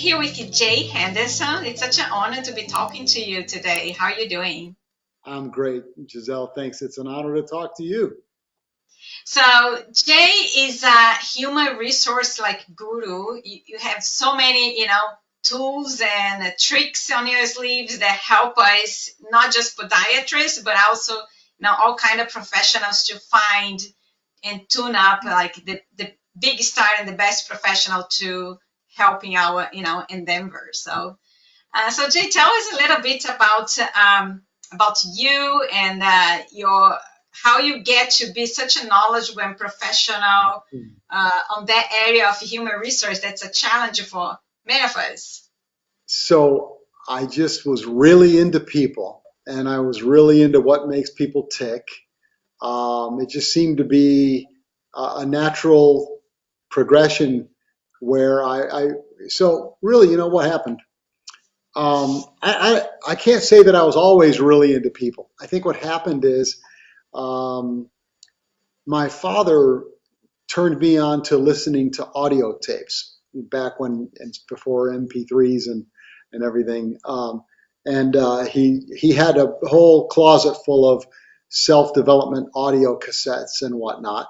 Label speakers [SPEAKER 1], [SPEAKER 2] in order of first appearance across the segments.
[SPEAKER 1] here with Jay Henderson. It's such an honor to be talking to you today. How are you doing?
[SPEAKER 2] I'm great, Giselle. Thanks. It's an honor to talk to you.
[SPEAKER 1] So Jay is a human resource like guru. You have so many, tools and tricks on your sleeves that help us, not just podiatrists, but also, all kind of professionals to find and tune up like the big star and the best professional to helping our, endeavor. So Jay, tell us a little bit about you and your how you get to be such a knowledgeable and professional on that area of human resource. That's a challenge for many of us.
[SPEAKER 2] So I just was really into people, and I was really into what makes people tick. It just seemed to be a natural progression where so really, what happened? I can't say that I was always really into people. I think what happened is um, my father turned me on to listening to audio tapes back when it's before MP3s and everything. And he had a whole closet full of self development audio cassettes and whatnot.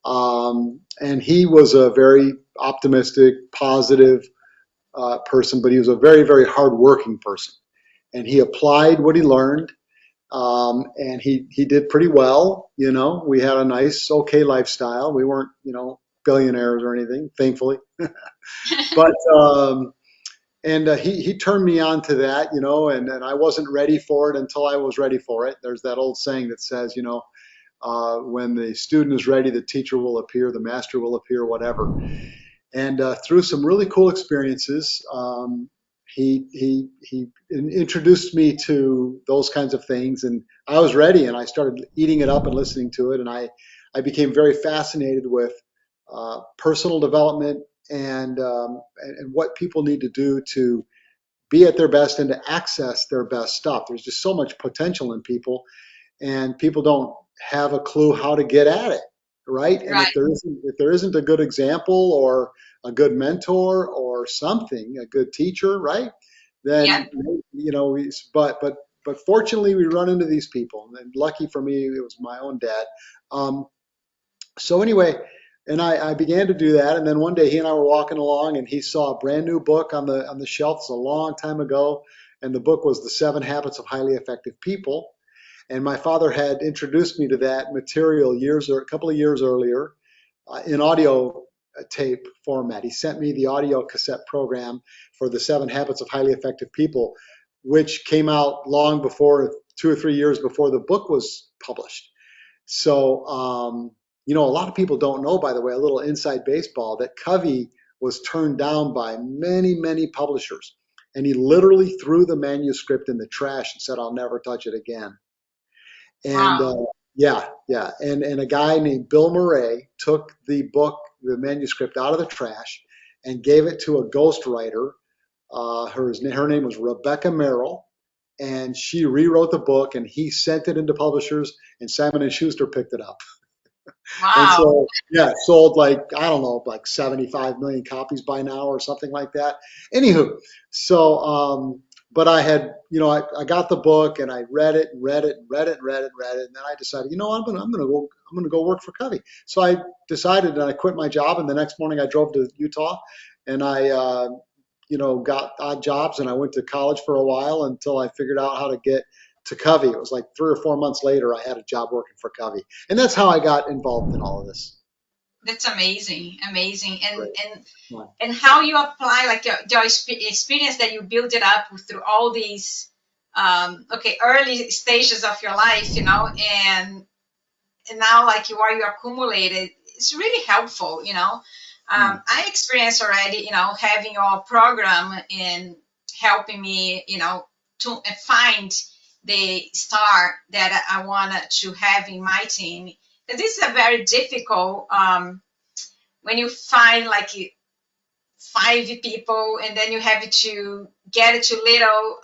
[SPEAKER 2] And he was a very optimistic, positive person, but he was a very, very hardworking person. And he applied what he learned, and he did pretty well. We had a nice, okay lifestyle. We weren't, billionaires or anything, thankfully. But and he turned me on to that, and I wasn't ready for it until I was ready for it. There's that old saying that says, when the student is ready, the teacher will appear, the master will appear, whatever. And through some really cool experiences, he introduced me to those kinds of things, and I was ready, and I started eating it up and listening to it, and I became very fascinated with personal development and what people need to do to be at their best and to access their best stuff. There's just so much potential in people, and people don't have a clue how to get at it, right? And
[SPEAKER 1] Right.
[SPEAKER 2] if there isn't a good example or a good mentor or something, a good teacher, right?
[SPEAKER 1] Yeah.
[SPEAKER 2] Then but fortunately we run into these people, and lucky for me it was my own dad. Um, so anyway, and I began to do that, and then one day he and I were walking along, and he saw a brand new book on the shelf. It's a long time ago, and the book was The 7 Habits of Highly Effective People. And my father had introduced me to that material years or a couple of years earlier in audio tape format. He sent me the audio cassette program for The 7 Habits of Highly Effective People, which came out long before, 2 or 3 years before the book was published. So, a lot of people don't know, by the way, a little inside baseball, that Covey was turned down by many, many publishers. And he literally threw the manuscript in the trash and said, I'll never touch it again. And
[SPEAKER 1] Wow.
[SPEAKER 2] yeah, yeah. And a guy named Bill Murray took the book, the manuscript, out of the trash and gave it to a ghostwriter. Her name was Rebecca Merrill, and she rewrote the book, and he sent it into publishers, and Simon and Schuster picked it up. And
[SPEAKER 1] Wow.
[SPEAKER 2] so, yeah, it sold like, I don't know, like 75 million copies by now or something like that. Anywho, so, but I had, I got the book and I read it and read it and read it and read it and read it. And then I decided, I'm gonna go work for Covey. So I decided, and I quit my job. And the next morning I drove to Utah, and I, got odd jobs, and I went to college for a while until I figured out how to get to Covey. It was like 3 or 4 months later, I had a job working for Covey, and that's how I got involved in all of this.
[SPEAKER 1] That's amazing, amazing, and
[SPEAKER 2] Right.
[SPEAKER 1] and
[SPEAKER 2] Right.
[SPEAKER 1] and how you apply like your experience that you build it up through all these okay early stages of your life, and now like you accumulated. It's really helpful.
[SPEAKER 2] Mm.
[SPEAKER 1] I experienced already, having your program in helping me, to find the star that I wanted to have in my team. This is a very difficult when you find like five people and then you have to get it to little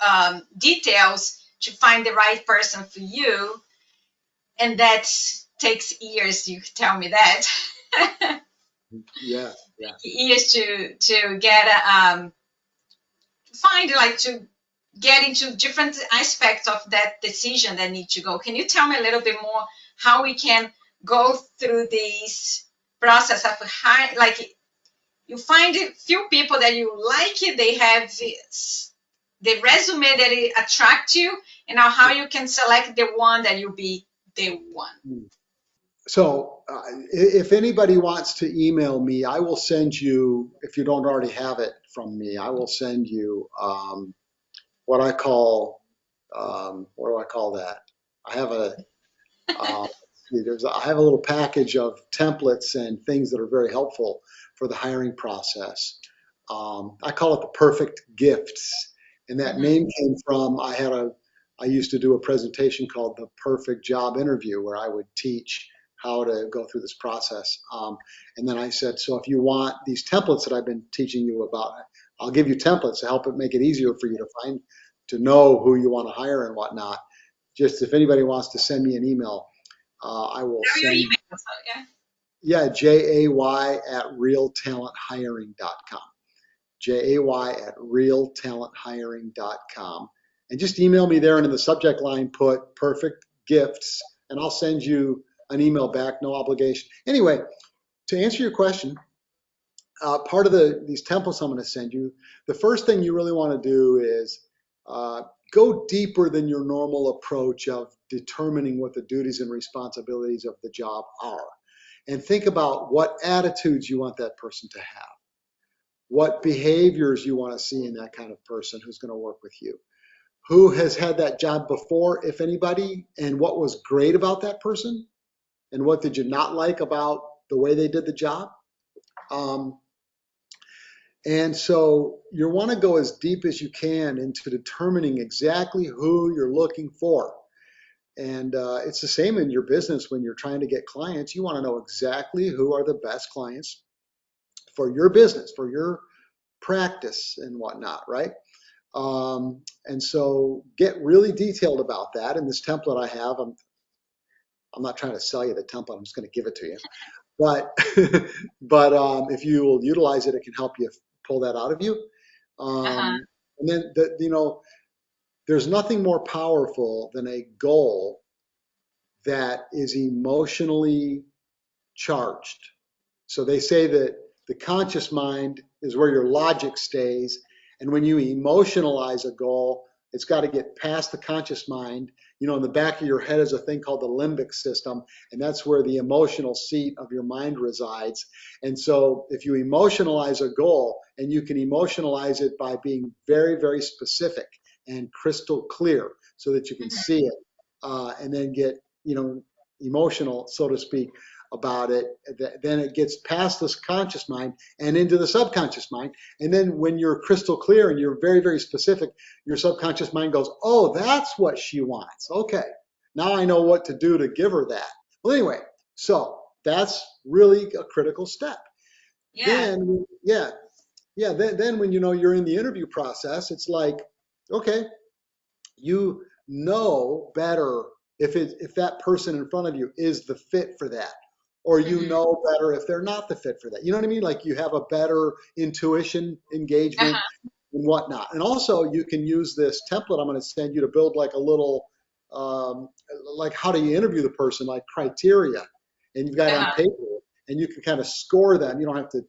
[SPEAKER 1] details to find the right person for you, and that takes years. You tell me that.
[SPEAKER 2] Yeah. Yeah.
[SPEAKER 1] Years to get find like to get into different aspects of that decision that need to go. Can you tell me a little bit more how we can go through this process of hire, like you find a few people that you like, they have the resume that it attract you, and now how you can select the one that you'll be the one.
[SPEAKER 2] So if anybody wants to email me, I will send you, if you don't already have it from me, I will send you what I call, what do I call that? I have a, uh, I have a little package of templates and things that are very helpful for the hiring process. I call it the perfect gifts. And that
[SPEAKER 1] Mm-hmm.
[SPEAKER 2] name came from, I used to do a presentation called the perfect job interview where I would teach how to go through this process. And then I said, so if you want these templates that I've been teaching you about, I'll give you templates to help it make it easier for you to find, to know who you want to hire and whatnot. Just if anybody wants to send me an email, I will
[SPEAKER 1] Have your
[SPEAKER 2] send,
[SPEAKER 1] email, so, yeah.
[SPEAKER 2] yeah, jay@realtalenthiring.com. jay@realtalenthiring.com. And just email me there and in the subject line put perfect gifts and I'll send you an email back, no obligation. Anyway, to answer your question, part of these templates I'm going to send you, the first thing you really want to do is go deeper than your normal approach of determining what the duties and responsibilities of the job are. And think about what attitudes you want that person to have, what behaviors you want to see in that kind of person who's going to work with you, who has had that job before, if anybody, and what was great about that person, and what did you not like about the way they did the job. Um, and so you want to go as deep as you can into determining exactly who you're looking for. And it's the same in your business when you're trying to get clients. You want to know exactly who are the best clients for your business, for your practice and whatnot, right? And so get really detailed about that. In this template I have, I'm not trying to sell you the template. I'm just going to give it to you. But if you will utilize it, it can help you pull that out of you.
[SPEAKER 1] Uh-huh.
[SPEAKER 2] And then there's nothing more powerful than a goal that is emotionally charged. So they say that the conscious mind is where your logic stays. And when you emotionalize a goal, it's got to get past the conscious mind. In the back of your head is a thing called the limbic system, and that's where the emotional seat of your mind resides. And so if you emotionalize a goal, and you can emotionalize it by being very, very specific and crystal clear so that you can
[SPEAKER 1] Mm-hmm.
[SPEAKER 2] see it, and then get, emotional, so to speak, about it, then it gets past this conscious mind and into the subconscious mind. And then when you're crystal clear and you're very, very specific, your subconscious mind goes, oh, that's what she wants. Okay, now I know what to do to give her that. Well, anyway, so that's really a critical step.
[SPEAKER 1] Yeah.
[SPEAKER 2] Then, then when you're in the interview process, it's like, okay, you know better if that person in front of you is the fit for that, or you
[SPEAKER 1] Mm-hmm.
[SPEAKER 2] know better if they're not the fit for that. You know what I mean? Like you have a better intuition engagement
[SPEAKER 1] Uh-huh.
[SPEAKER 2] and whatnot. And also you can use this template I'm going to send you to build like a little, um, like how do you interview the person, like criteria, and you've got it on
[SPEAKER 1] Uh-huh.
[SPEAKER 2] paper, and you can kind of score them. You don't have to,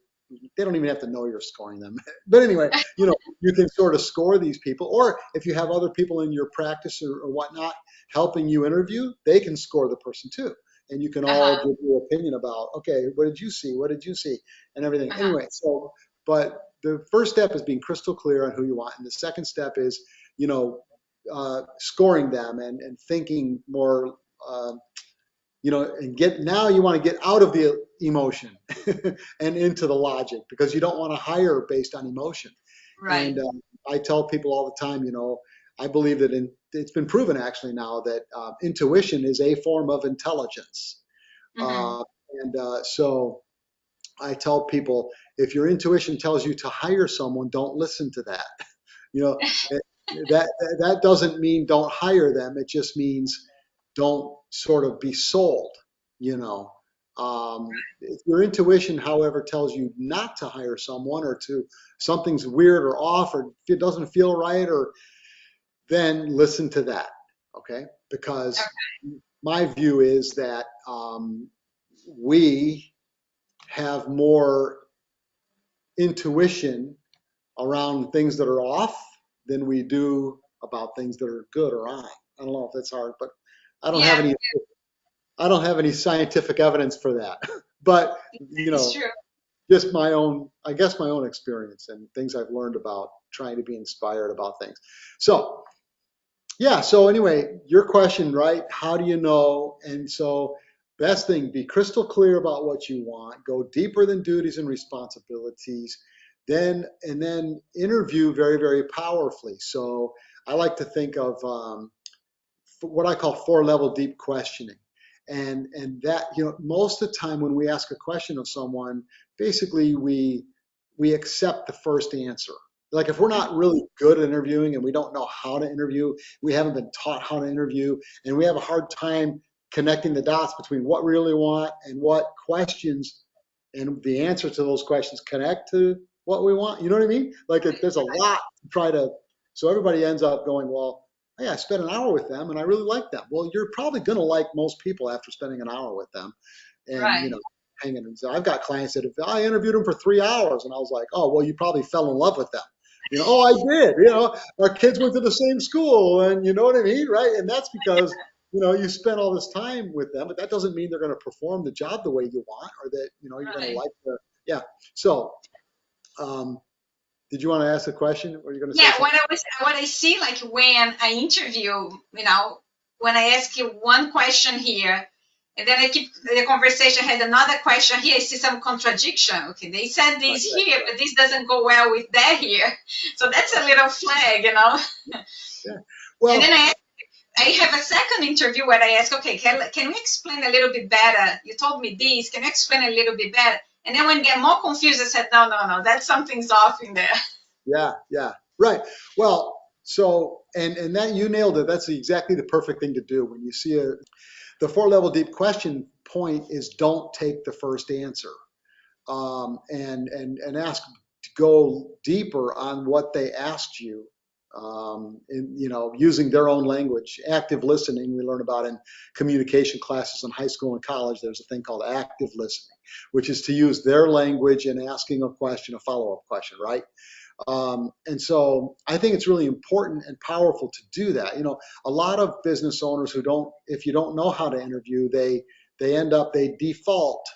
[SPEAKER 2] they don't even have to know you're scoring them. But anyway, you can sort of score these people. Or if you have other people in your practice or whatnot helping you interview, they can score the person too. And you can all
[SPEAKER 1] Uh-huh.
[SPEAKER 2] give your opinion about, okay, what did you see? What did you see? And everything.
[SPEAKER 1] Uh-huh.
[SPEAKER 2] Anyway, so, but the first step is being crystal clear on who you want. And the second step is, scoring them and thinking more, and now you want to get out of the emotion and into the logic, because you don't want to hire based on emotion.
[SPEAKER 1] Right.
[SPEAKER 2] And I tell people all the time, I believe that it's been proven actually now that intuition is a form of intelligence.
[SPEAKER 1] Mm-hmm.
[SPEAKER 2] So I tell people, if your intuition tells you to hire someone, don't listen to that. You know, that doesn't mean don't hire them. It just means don't sort of be sold, you know. If your intuition, however, tells you not to hire someone or to something's weird or off or it doesn't feel right, or then listen to that, okay? Because my view is that we have more intuition around things that are off than we do about things that are good or on. I don't know if that's hard, but I don't have
[SPEAKER 1] Yeah,
[SPEAKER 2] any I don't have any scientific evidence for that. But
[SPEAKER 1] it's true.
[SPEAKER 2] just my own, I guess my own experience and things I've learned about trying to be inspired about things. So yeah, so anyway, your question, right? How do you know? And so best thing, be crystal clear about what you want, go deeper than duties and responsibilities, then interview very, very powerfully. So I like to think of what I call four-level deep questioning. And that, most of the time when we ask a question of someone, basically we accept the first answer. Like if we're not really good at interviewing and we don't know how to interview, we haven't been taught how to interview, and we have a hard time connecting the dots between what we really want and what questions and the answer to those questions connect to what we want. You know what I mean? Like there's a lot to try to, so everybody ends up going, well, hey, I spent an hour with them and I really like them. Well, you're probably going to like most people after spending an hour with them and,
[SPEAKER 1] Right.
[SPEAKER 2] hanging. And so I've got clients that I interviewed them for 3 hours and I was like, oh, well, you probably fell in love with them. Oh, I did. Our kids went to the same school and you know what I mean? Right. And that's because, you spent all this time with them, but that doesn't mean they're going to perform the job the way you want or that, you're going to
[SPEAKER 1] Right.
[SPEAKER 2] like yeah. So, um, did you want to ask a question? Or are you going to say
[SPEAKER 1] Yeah,
[SPEAKER 2] something?
[SPEAKER 1] what I see, like when I interview, when I ask you one question here, and then I keep the conversation had another question here, I see some contradiction. Okay, they said
[SPEAKER 2] Right,
[SPEAKER 1] this
[SPEAKER 2] right,
[SPEAKER 1] here, but this doesn't go well with that here. So that's a little flag.
[SPEAKER 2] yeah.
[SPEAKER 1] And then
[SPEAKER 2] Well,
[SPEAKER 1] I have a second interview where I ask, okay, can you explain a little bit better? You told me this, can you explain a little bit better? And then when they get more confused, I said, no, that's something's off in there.
[SPEAKER 2] yeah, yeah, right. Well, so and that you nailed it. That's exactly the perfect thing to do when you see the four-level deep question point is don't take the first answer, and ask to go deeper on what they asked you, using their own language. Active listening we learn about in communication classes in high school and college. There's a thing called active listening, which is to use their language in asking a question, a follow-up question, right? And so I think it's really important and powerful to do that. A lot of business owners who don't, if you don't know how to interview, they default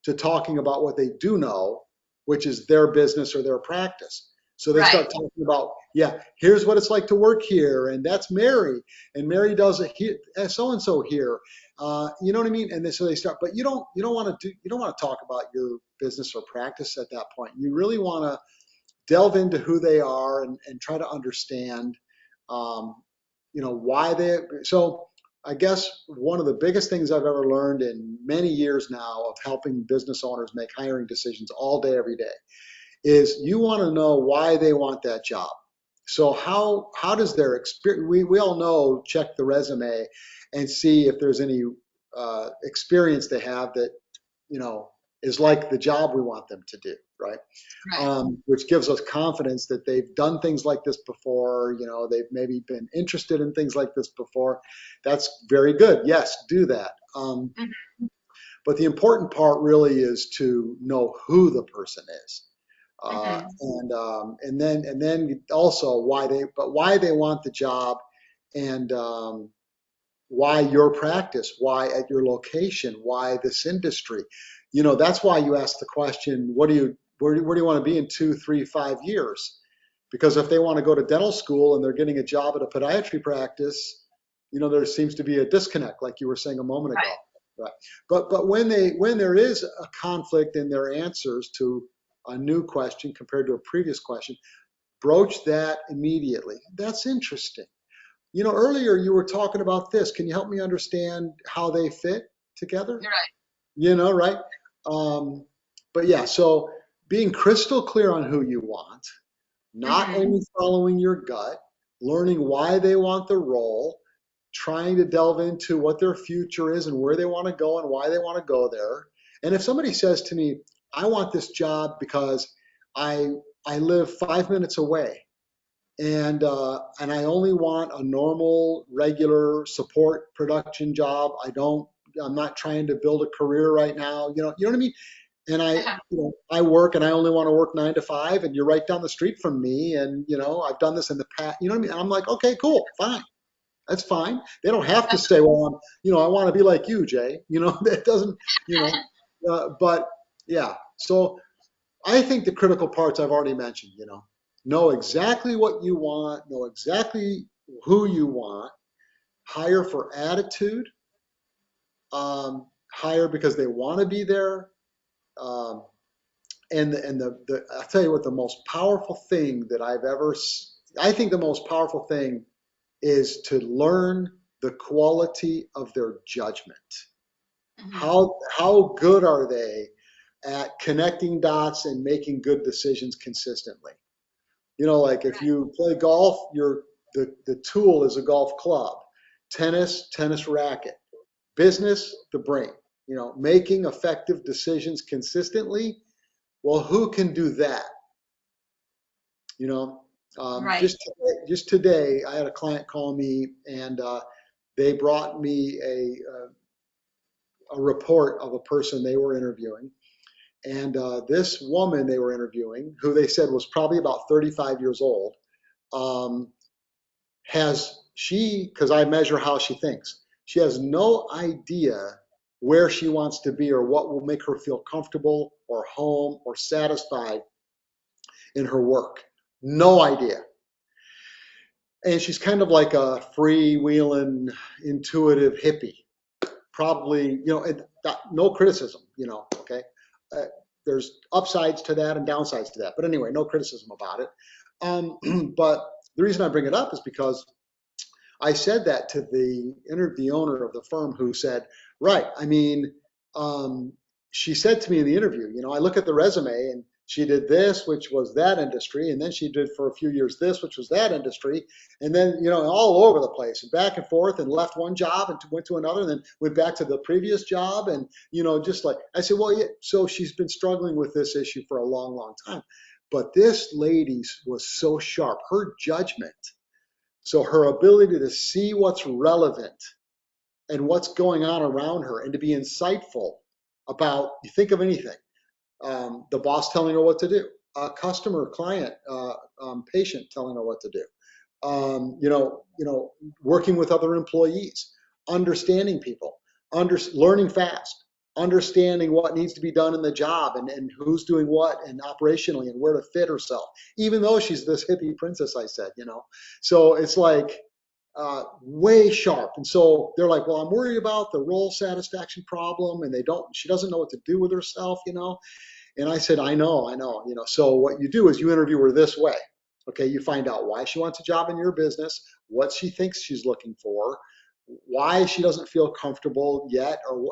[SPEAKER 2] to talking about what they do know, which is their business or their practice. So they
[SPEAKER 1] Right,
[SPEAKER 2] start talking about, yeah, here's what it's like to work here, and that's Mary, and Mary does it here, so and so here. You know what I mean? And so they start, but you don't want to talk about your business or practice at that point. You really want to delve into who they are and try to understand, um, why they. So I guess one of the biggest things I've ever learned in many years now of helping business owners make hiring decisions all day, every day, is you want to know why they want that job. So how does their experience? We all know, check the resume and see if there's any experience they have that you know is like the job we want them to do, right?
[SPEAKER 1] right.
[SPEAKER 2] Which gives us confidence that they've done things like this before. They've maybe been interested in things like this before. That's very good. Yes, do that.
[SPEAKER 1] Mhm,
[SPEAKER 2] But the important part really is to know who the person is,
[SPEAKER 1] mhm.
[SPEAKER 2] and then also why they want the job, and why your practice, why at your location, why this industry. That's why you ask the question, where do you want to be in 2, 3, 5 years? Because if they want to go to dental school and they're getting a job at a podiatry practice, there seems to be a disconnect, like you were saying a moment ago.
[SPEAKER 1] Right.
[SPEAKER 2] Right. But when there is a conflict in their answers to a new question compared to a previous question, broach that immediately. That's interesting. Earlier you were talking about this. Can you help me understand how they fit together?
[SPEAKER 1] You're right.
[SPEAKER 2] Right? Um, but yeah, so being crystal clear on who you want, not
[SPEAKER 1] Mhm.
[SPEAKER 2] only following your gut, learning why they want the role, trying to delve into what their future is and where they want to go and why they want to go there, And if somebody says to me, I want this job because I I live 5 minutes away, and I only want a normal, regular support production job. I'm not trying to build a career right now. You know what I mean? And
[SPEAKER 1] Uh-huh.
[SPEAKER 2] I work, and I only want to work 9 to 5, and you're right down the street from me, and I've done this in the past. You know what I mean? And I'm like, okay, cool, fine, that's fine. They don't have to say, well, I want to be like you, Jay. That doesn't, you but yeah. So I think the critical parts I've already mentioned. Know exactly what you want, know exactly who you want, hire for attitude, hire because they want to be there. Um, and I'll tell you what, the most powerful thing that I think the most powerful thing is to learn the quality of their judgment.
[SPEAKER 1] Mhm.
[SPEAKER 2] How good are they at connecting dots and making good decisions consistently? Like if
[SPEAKER 1] Right.
[SPEAKER 2] you play golf, the tool is a golf club. Tennis racket. Business, the brain. Making effective decisions consistently. Well, who can do that? You know,
[SPEAKER 1] Right.
[SPEAKER 2] just today, I had a client call me, and they brought me a report of a person they were interviewing. And this woman they were interviewing, who they said was probably about 35 years old, um, because I measure how she thinks, she has no idea where she wants to be or what will make her feel comfortable or home or satisfied in her work. No idea. And she's kind of like a freewheeling, intuitive hippie. Probably, no criticism, okay? Uh, there's upsides to that and downsides to that. But anyway, no criticism about it. But the reason I bring it up is because I said that to the owner of the firm, who said, right, I mean, um, she said to me in the interview, I look at the resume, and she did this, which was that industry, and then she did for a few years this, which was that industry, and then, all over the place and back and forth, and left one job and went to another, and then went back to the previous job. And, just like, I said, well, yeah, so she's been struggling with this issue for a long, long time. But this lady was so sharp, her judgment, so her ability to see what's relevant and what's going on around her, and to be insightful about, you think of anything, the boss telling her what to do, a customer, client, patient telling her what to do, working with other employees, understanding people, learning fast, understanding what needs to be done in the job, and who's doing what, and operationally, and where to fit herself, even though she's this hippie princess, I said. So it's like, way sharp. And so they're like, well, I'm worried about the role satisfaction problem, and she doesn't know what to do with herself. And I said, I know. So what you do is you interview her this way. Okay, you find out why she wants a job in your business, what she thinks she's looking for, why she doesn't feel comfortable yet, or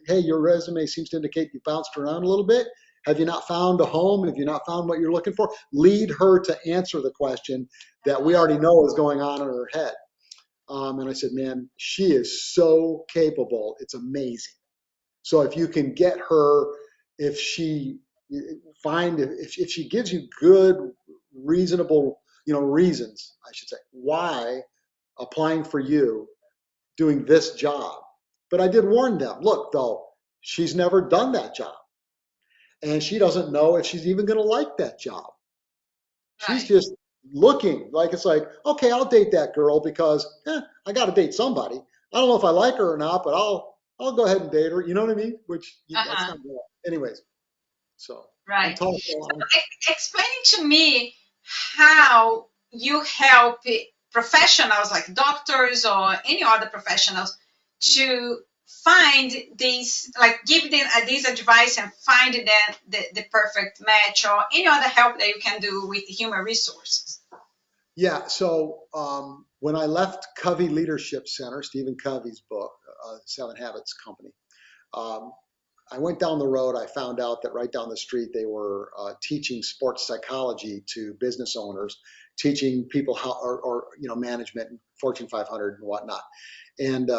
[SPEAKER 2] hey, your resume seems to indicate you bounced around a little bit. Have you not found a home? Have you not found what you're looking for? Lead her to answer the question that we already know is going on in her head. And I said, man, she is so capable. It's amazing. So if you can get her, if she if she gives you good, reasonable, reasons, I should say, why applying for you, doing this job. But I did warn them, look, though, she's never done that job, and she doesn't know if she's even going to like that job. She's
[SPEAKER 1] Right.
[SPEAKER 2] just looking, like, it's like, okay, I'll date that girl because I got to date somebody. I don't know if I like her or not, but I'll go ahead and date her. You know what I mean? That's
[SPEAKER 1] Uh-huh.
[SPEAKER 2] not good. Anyways, so I'm
[SPEAKER 1] Right.
[SPEAKER 2] talking a
[SPEAKER 1] So
[SPEAKER 2] lot.
[SPEAKER 1] explaining to me how you help professionals like doctors or any other professionals to find these, like give them this advice and find them the perfect match, or any other help that you can do with human resources.
[SPEAKER 2] Yeah. So when I left Covey Leadership Center, Stephen Covey's book, Seven Habits Company, um, I went down the road. I found out that right down the street they were teaching sports psychology to business owners, teaching people how, or management, Fortune 500 and whatnot. And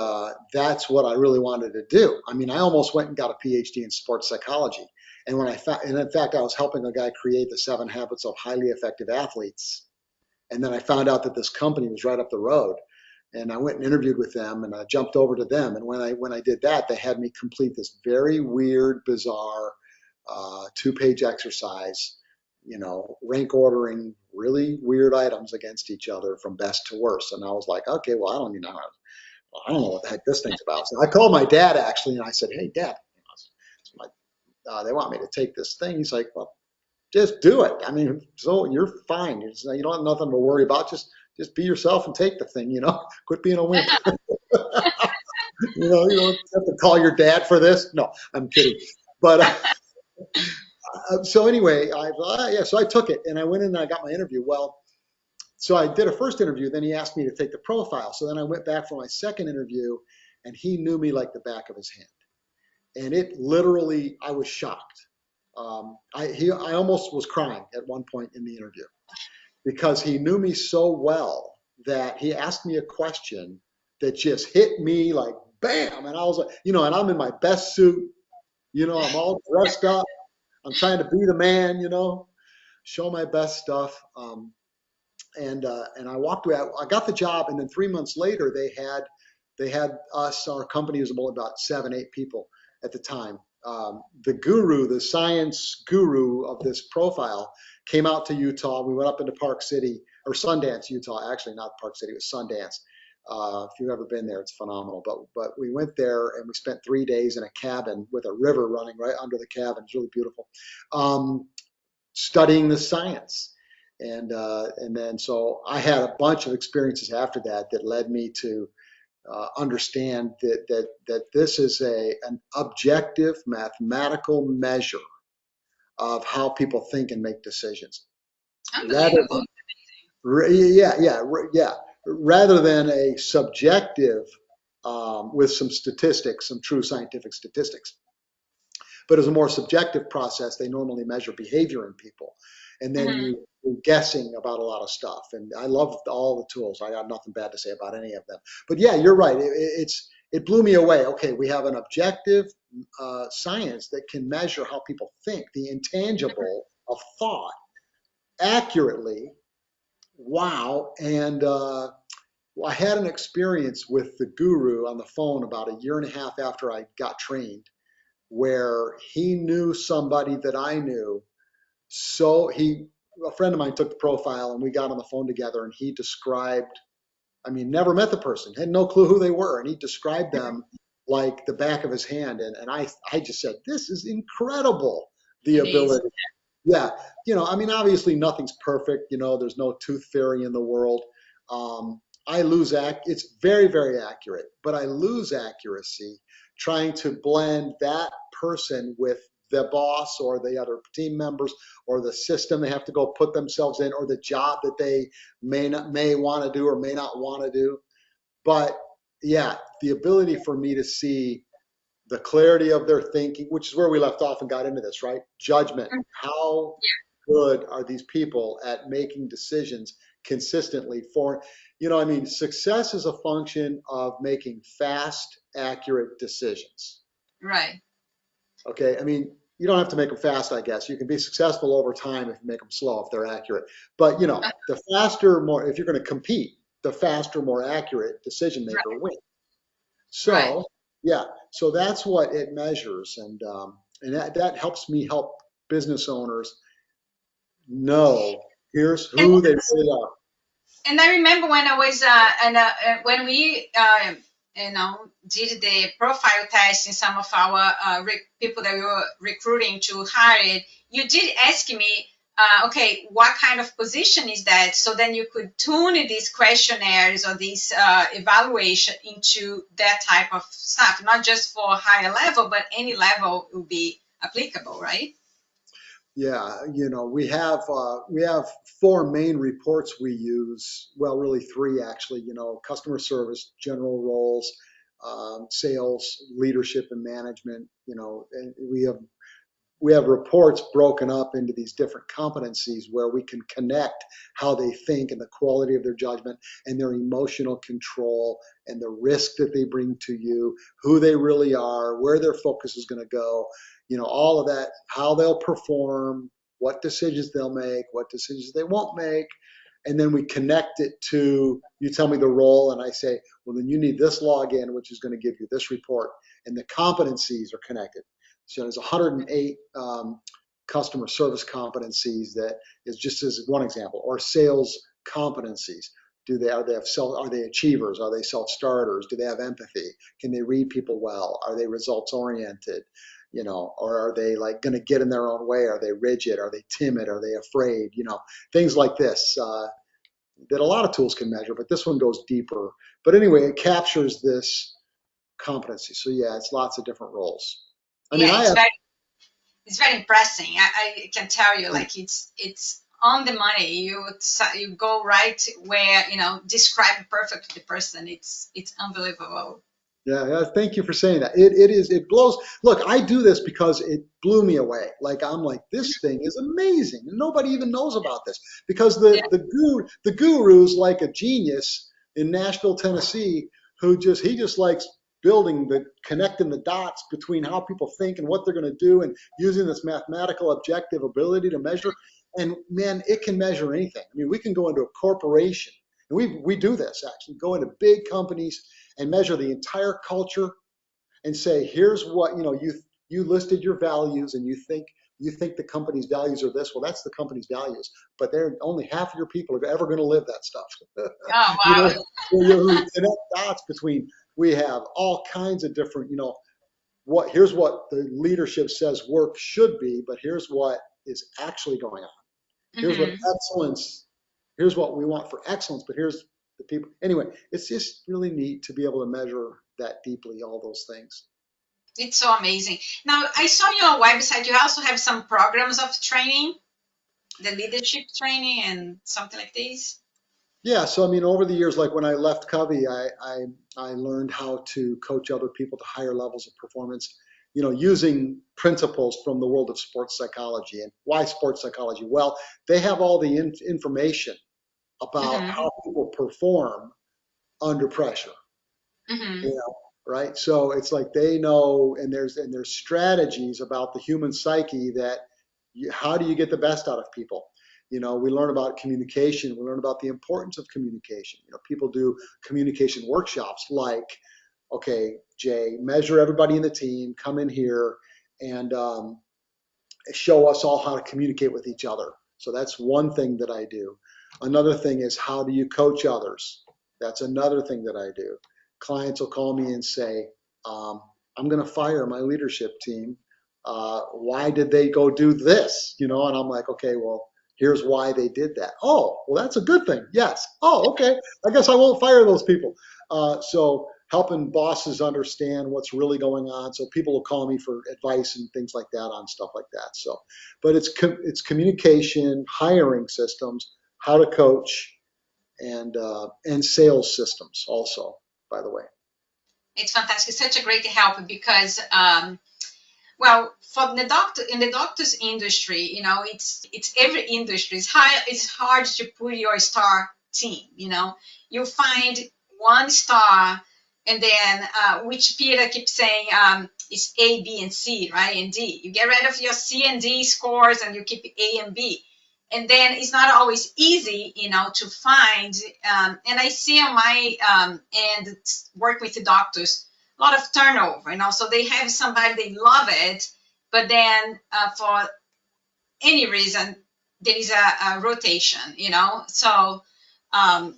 [SPEAKER 2] that's what I really wanted to do. I mean, I almost went and got a PhD in sports psychology. And and in fact, I was helping a guy create the 7 Habits of Highly Effective Athletes. And then I found out that this company was right up the road, and I went and interviewed with them, and I jumped over to them. And when I did that, they had me complete this very weird, bizarre 2-page exercise, rank ordering really weird items against each other from best to worst. And I was like, okay, well, I don't know what the heck this thing's about. So I called my dad actually, and I said, hey, Dad, they want me to take this thing. He's like, well, just do it. I mean, so you're fine. You don't have nothing to worry about. Just be yourself and take the thing. Quit being a wimp. You don't have to call your dad for this. No, I'm kidding. But so anyway, so I took it and I went in and I got my interview. Well, so I did a first interview. Then he asked me to take the profile. So then I went back for my second interview, and he knew me like the back of his hand. And it literally, I was shocked. I almost was crying at one point in the interview because he knew me so well that he asked me a question that just hit me like bam. And I was like, and I'm in my best suit, I'm all dressed up. I'm trying to be the man, show my best stuff. And I walked away. I got the job, and then 3 months later, they had us. Our company was about 7, 8 people at the time. The science guru of this profile, came out to Utah. We went up into Park City, or Sundance, Utah. Actually, not Park City. It was Sundance. If you've ever been there, it's phenomenal. But we went there and we spent 3 days in a cabin with a river running right under the cabin. It's really beautiful. Studying the science. And then so I had a bunch of experiences after that led me to understand that this is an objective mathematical measure of how people think and make decisions.
[SPEAKER 1] Unbelievable.
[SPEAKER 2] Rather than a subjective with some statistics, some true scientific statistics. But as a more subjective process, they normally measure behavior in people. And then you're guessing about a lot of stuff. And I love all the tools. I got nothing bad to say about any of them. But yeah, you're right. It blew me away. Okay, we have an objective science that can measure how people think, the intangible of thought, accurately. Wow. And I had an experience with the guru on the phone about a year and a half after I got trained, where he knew somebody that I knew. So a friend of mine took the profile and we got on the phone together, and he described, never met the person, had no clue who they were. And he described them like the back of his hand. And I just said, this is incredible. The ability. Yeah. Obviously nothing's perfect. There's no tooth fairy in the world. It's very, very accurate, but I lose accuracy trying to blend that person with the boss or the other team members or the system they have to go put themselves in, or the job that they may want to do or may not want to do. But yeah, the ability for me to see the clarity of their thinking, which is where we left off and got into this, right? Judgment. How good are these people at making decisions consistently success is a function of making fast, accurate decisions.
[SPEAKER 1] Right.
[SPEAKER 2] Okay. You don't have to make them fast, I guess. You can be successful over time if you make them slow, if they're accurate. But, the faster, if you're going to compete, the faster, more accurate decision maker wins. So, so that's what it measures. And that helps me help business owners know here's who they really are.
[SPEAKER 1] And I remember when I was when we did the profile test in some of our people that we were recruiting to hire it, you did ask me, okay, what kind of position is that? So then you could tune these questionnaires or these evaluation into that type of stuff, not just for higher level, but any level will be applicable, right?
[SPEAKER 2] Yeah, we have 4 main reports we use. Well, really 3 actually. Customer service, general roles, sales, leadership, and management. And we have reports broken up into these different competencies where we can connect how they think and the quality of their judgment and their emotional control and the risk that they bring to you, who they really are, where their focus is going to go, all of that, how they'll perform, what decisions they'll make, what decisions they won't make. And then we connect it to, you tell me the role, and I say, well, then you need this login, which is going to give you this report. And the competencies are connected. So there's 108 customer service competencies that is just as one example, or sales competencies. Are they achievers? Are they self-starters? Do they have empathy? Can they read people well? Are they results oriented? Or are they like going to get in their own way? Are they rigid? Are they timid? Are they afraid? Things like this that a lot of tools can measure, but this one goes deeper. But anyway, it captures this competency. So yeah, it's lots of different roles.
[SPEAKER 1] It's very impressive. I can tell you, like it's on the money. You go right where describe perfectly the person. It's unbelievable.
[SPEAKER 2] Yeah, thank you for saying that. It blows. Look, I do this because it blew me away. Like I'm like, this thing is amazing. Nobody even knows about this because the guru's like a genius in Nashville, Tennessee, he just likes connecting the dots between how people think and what they're going to do and using this mathematical objective ability to measure. And man, it can measure anything. I mean, we can go into a corporation and we do this actually, go into big companies and measure the entire culture and say, here's what, you listed your values and you think the company's values are this. Well, that's the company's values, but only half of your people are ever going to live that stuff.
[SPEAKER 1] Oh, wow.
[SPEAKER 2] You connect dots between, we have all kinds of different, here's what the leadership says work should be, but here's what is actually going on. Here's what excellence, here's what we want for excellence, but here's the people. Anyway, it's just really neat to be able to measure that deeply, all those things.
[SPEAKER 1] It's so amazing. Now, I saw your website, you also have some programs of training, the leadership training and something like this.
[SPEAKER 2] Yeah, so I mean, over the years, like when I left Covey, I learned how to coach other people to higher levels of performance, using principles from the world of sports psychology. And why sports psychology? Well, they have all the information about how people perform under pressure. Right? So it's like they know, and there's strategies about the human psyche that how do you get the best out of people? We learn about communication. We learn about the importance of communication. People do communication workshops like, okay, Jay, measure everybody in the team, come in here and show us all how to communicate with each other. So that's one thing that I do. Another thing is, how do you coach others? That's another thing that I do. Clients will call me and say, I'm going to fire my leadership team. Why did they go do this? And I'm like, okay, well, here's why they did that. Oh, well, that's a good thing. Yes. Oh, okay. I guess I won't fire those people. So helping bosses understand what's really going on. So people will call me for advice and things like that on stuff like that. So, but it's communication, hiring systems, how to coach, and sales systems also, by the way.
[SPEAKER 1] It's fantastic. Such a great help because, well, for the doctor in the doctor's industry, it's every industry. It's hard to put your star team. You find one star, and then which Peter keeps saying is A, B, and C, right, and D. You get rid of your C and D scores, and you keep A and B. And then it's not always easy, to find. And I see on my end, work with the doctors, a lot of turnover. So they have somebody, they love it, but then for any reason, there is a rotation. So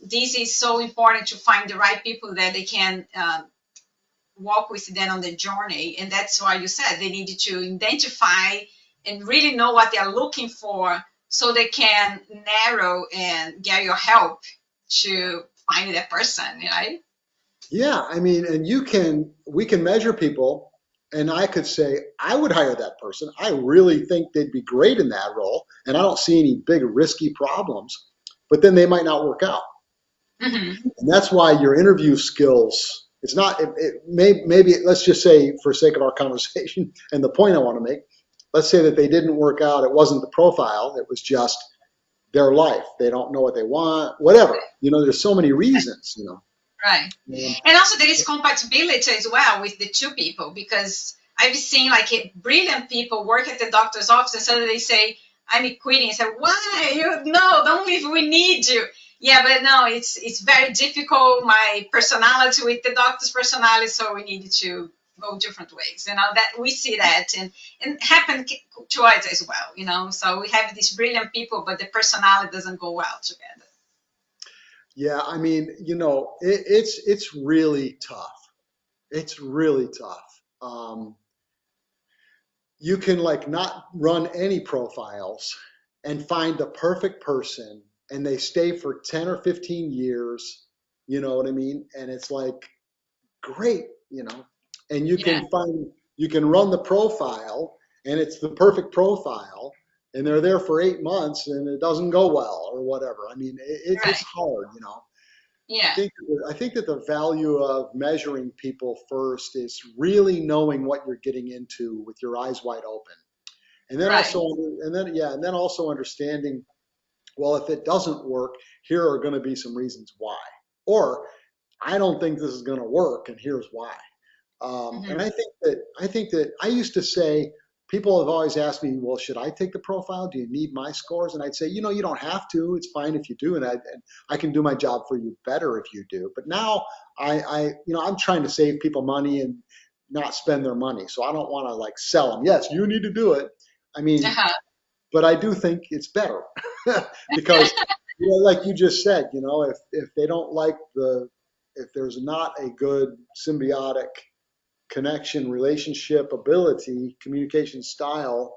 [SPEAKER 1] this is so important to find the right people that they can walk with them on the journey. And that's why you said they need to identify and really know what they're looking for, so they can narrow and get your help to find that person, right?
[SPEAKER 2] Yeah, I mean, and we can measure people, and I could say, I would hire that person. I really think they'd be great in that role, and I don't see any big risky problems, but then they might not work out. And that's why your interview skills it's not, maybe, let's just say for sake of our conversation and the point I want to make, let's say that they didn't work out. It wasn't the profile. It was just their life. They don't know what they want, whatever. There's so many reasons.
[SPEAKER 1] Right. And also there is compatibility as well with the two people, because I've seen like brilliant people work at the doctor's office and suddenly they say, I'm quitting. I said, why? No, don't leave. We need you. Yeah, but no, it's very difficult. My personality with the doctor's personality, so we needed to go different ways. That we see that and happen to us as well. So we have these brilliant people, but the personality doesn't go well together.
[SPEAKER 2] Yeah, I mean, it's really tough. It's really tough. You can like not run any profiles and find the perfect person, and they stay for 10 or 15 years. You know what I mean? And it's like great. And
[SPEAKER 1] Yeah.
[SPEAKER 2] you can run the profile, and it's the perfect profile, and they're there for 8 months and it doesn't go well or whatever. I mean, it's
[SPEAKER 1] Right.
[SPEAKER 2] hard.
[SPEAKER 1] Yeah.
[SPEAKER 2] I think that the value of measuring people first is really knowing what you're getting into with your eyes wide open. And then
[SPEAKER 1] Right.
[SPEAKER 2] also, and then also understanding, well, if it doesn't work, here are going to be some reasons why. Or I don't think this is going to work, and here's why. And
[SPEAKER 1] Hmm.
[SPEAKER 2] I think that I used to say, people have always asked me, well, should I take the profile? Do you need my scores? And I'd say, you don't have to. It's fine if you do, and I can do my job for you better if you do. But now I'm trying to save people money and not spend their money, so I don't want to like sell them. Yes, you need to do it. I mean,
[SPEAKER 1] Uh-huh.
[SPEAKER 2] but I do think it's better because, like you just said, if they don't like if there's not a good symbiotic connection, relationship, ability, communication style,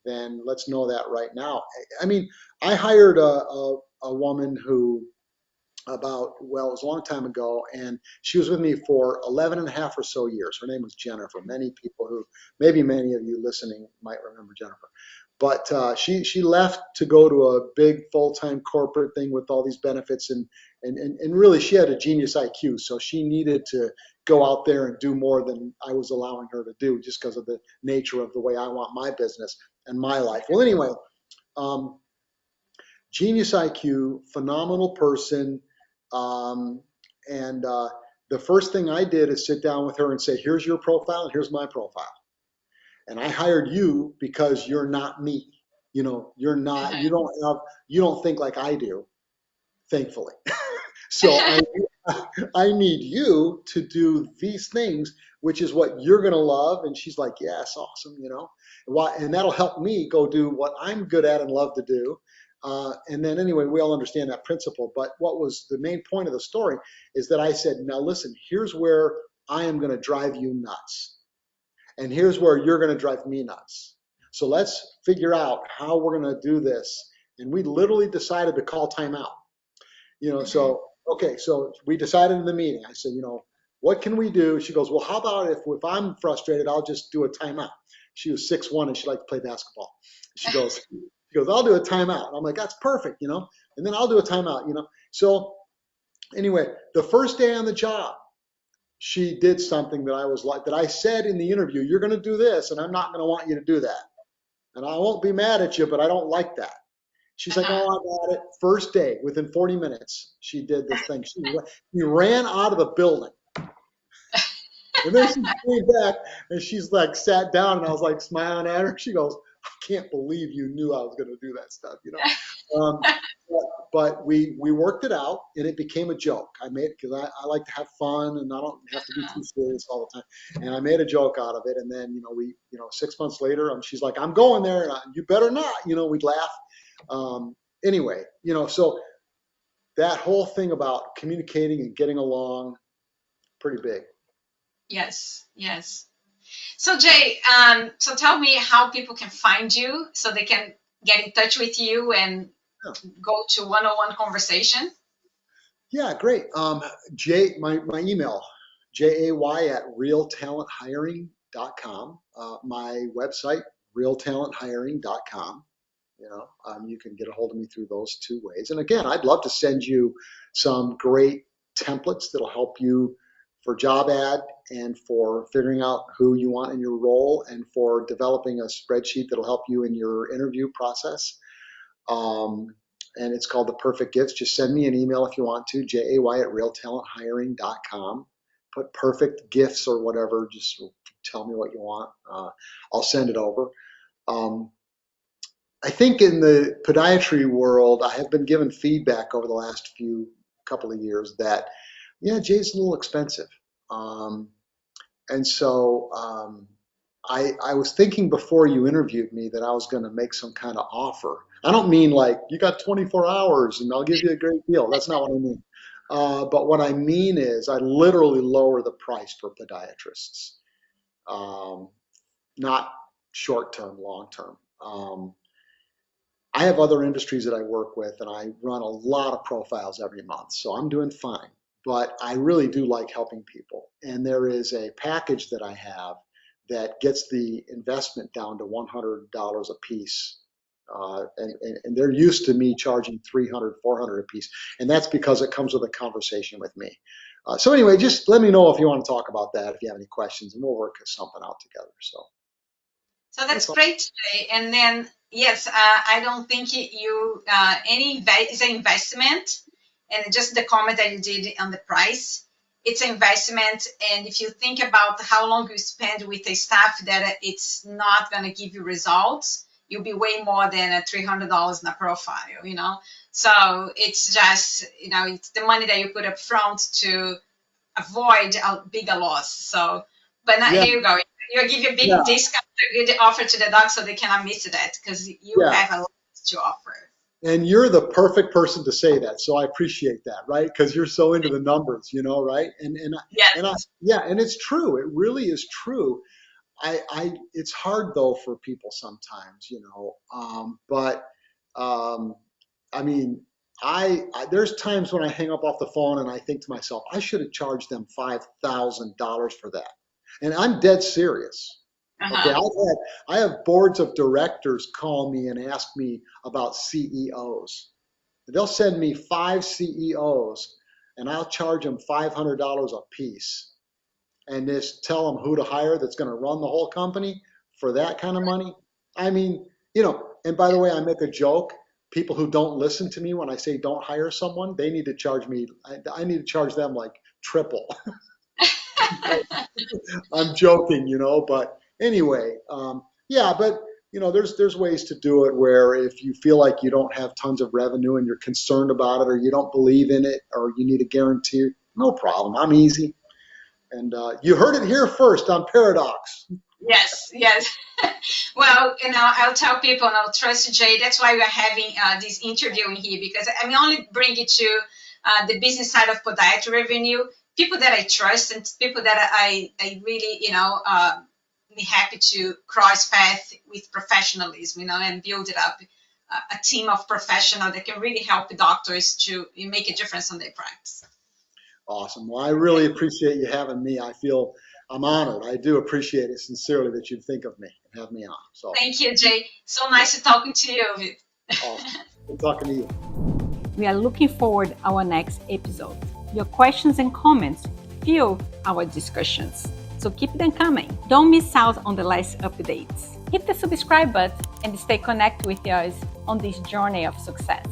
[SPEAKER 2] then let's know that right now. I mean, I hired a woman who well, it was a long time ago, and she was with me for 11 and a half or so years. Her name was Jennifer. Many people maybe many of you listening might remember Jennifer. But she left to go to a big full-time corporate thing with all these benefits, and really she had a genius IQ, so she needed to go out there and do more than I was allowing her to do just because of the nature of the way I want my business and my life. Well, anyway, um, genius IQ, phenomenal person, and the first thing I did is sit down with her and say, here's your profile and here's my profile. And I hired you because you're not me. You're not,
[SPEAKER 1] Uh-huh.
[SPEAKER 2] you don't think like I do, thankfully. So I need you to do these things, which is what you're going to love. And she's like, yes, awesome. And that'll help me go do what I'm good at and love to do. And then anyway, we all understand that principle. But what was the main point of the story is that I said, now listen, here's where I am going to drive you nuts. And here's where you're going to drive me nuts. So let's figure out how we're going to do this. And we literally decided to call timeout.
[SPEAKER 1] Hmm.
[SPEAKER 2] So okay, so we decided in the meeting. I said, what can we do? She goes, well, how about if I'm frustrated, I'll just do a timeout. She was 6'1" and she liked to play basketball. She goes, I'll do a timeout. And I'm like, that's perfect. And then I'll do a timeout. So anyway, the first day on the job, she did something that I said in the interview, you're going to do this, and I'm not going to want you to do that. And I won't be mad at you, but I don't like that. She's like,
[SPEAKER 1] Uh-huh.
[SPEAKER 2] oh, I got it. First day, within 40 minutes, she did this thing. She ran out of the building. And then she came back and she's like sat down, and I was like smiling at her. She goes, I can't believe you knew I was going to do that stuff. But we worked it out, and it became a joke. I made because I like to have fun, and I don't have to be too serious all the time. And I made a joke out of it. And then 6 months later, she's like, I'm going there, and you better not. We'd laugh. Anyway, so that whole thing about communicating and getting along, pretty big.
[SPEAKER 1] Yes. Yes. So Jay, so tell me how people can find you so they can get in touch with you and
[SPEAKER 2] Yeah,
[SPEAKER 1] go to one-on-one conversation.
[SPEAKER 2] yeah, great. My email, JAY at realtalenthiring.com. My website, realtalenthiring.com. You can get a hold of me through those two ways. And again, I'd love to send you some great templates that'll help you for job ad and for figuring out who you want in your role and for developing a spreadsheet that'll help you in your interview process. And it's called The Perfect Gifts. Just send me an email if you want to, jay@realtalenthiring.com. Put perfect gifts or whatever, just tell me what you want. I'll send it over. I think in the podiatry world, I have been given feedback over the last couple of years that, yeah, Jay's a little expensive. And so I was thinking before you interviewed me that I was going to make some kind of offer. I don't mean like, you got 24 hours and I'll give you a great deal. That's not what I mean. But what I mean is I literally lower the price for podiatrists, not short-term, long-term. I have other industries that I work with, and I run a lot of profiles every month, so I'm doing fine. But I really do like helping people. And there is a package that I have that gets the investment down to $100 a piece. And they're used to me charging $300, $400 a piece. And that's because it comes with a conversation with me. So anyway, just let me know if you want to talk about that, if you have any questions, and we'll work something out together.
[SPEAKER 1] So that's great today. And then, yes, I don't think you it's an investment, and just the comment that you did on the price, it's an investment. And if you think about how long you spend with a staff that it's not going to give you results, you'll be way more than $300 in a profile, you know. So it's just, you know, it's the money that you put up front to avoid a bigger loss. So, but now,
[SPEAKER 2] Yeah.
[SPEAKER 1] here you go. You'll give you a big
[SPEAKER 2] Yeah.
[SPEAKER 1] discount, a good offer to the docs, so they cannot miss that because you have a lot to offer.
[SPEAKER 2] And you're the perfect person to say that, so I appreciate that, right? Because you're so into the numbers, you know, right? And it's true. It really is true. It's hard though for people sometimes, you know. I mean, there's times when I hang up off the phone and I think to myself, I should have charged them $5,000 for that, and I'm dead serious. Okay, I have boards of directors call me and ask me about CEOs. They'll send me 5 CEOs, and I'll charge them $500 a piece, and just tell them who to hire that's going to run the whole company for that kind of money. I mean, you know. And by the way, I make a joke. People who don't listen to me when I say don't hire someone, they need to charge me. I need to charge them like triple. I'm joking, you know, but. Anyway, yeah, but you know, there's ways to do it where if you feel like you don't have tons of revenue and you're concerned about it, or you don't believe in it, or you need a guarantee, no problem. I'm easy. And you heard it here first on ParaDocs.
[SPEAKER 1] Yes. Well, you know, I'll tell people, and I'll trust Jay. That's why we're having this interview in here, because I only bring it to the business side of podiatry revenue, people that I trust and people that I really, you know, be happy to cross path with professionalism, you know, and build it up a team of professionals that can really help the doctors to make a difference on their practice.
[SPEAKER 2] Awesome. Well, I really appreciate you having me. I feel I'm honored. I do appreciate it sincerely that you think of me and have me on. So
[SPEAKER 1] thank you, Jay. So nice talking to you.
[SPEAKER 2] Awesome. Good talking to you.
[SPEAKER 3] We are looking forward to our next episode. Your questions and comments fuel our discussions, so keep them coming. Don't miss out on the latest updates. Hit the subscribe button and stay connected with us on this journey of success.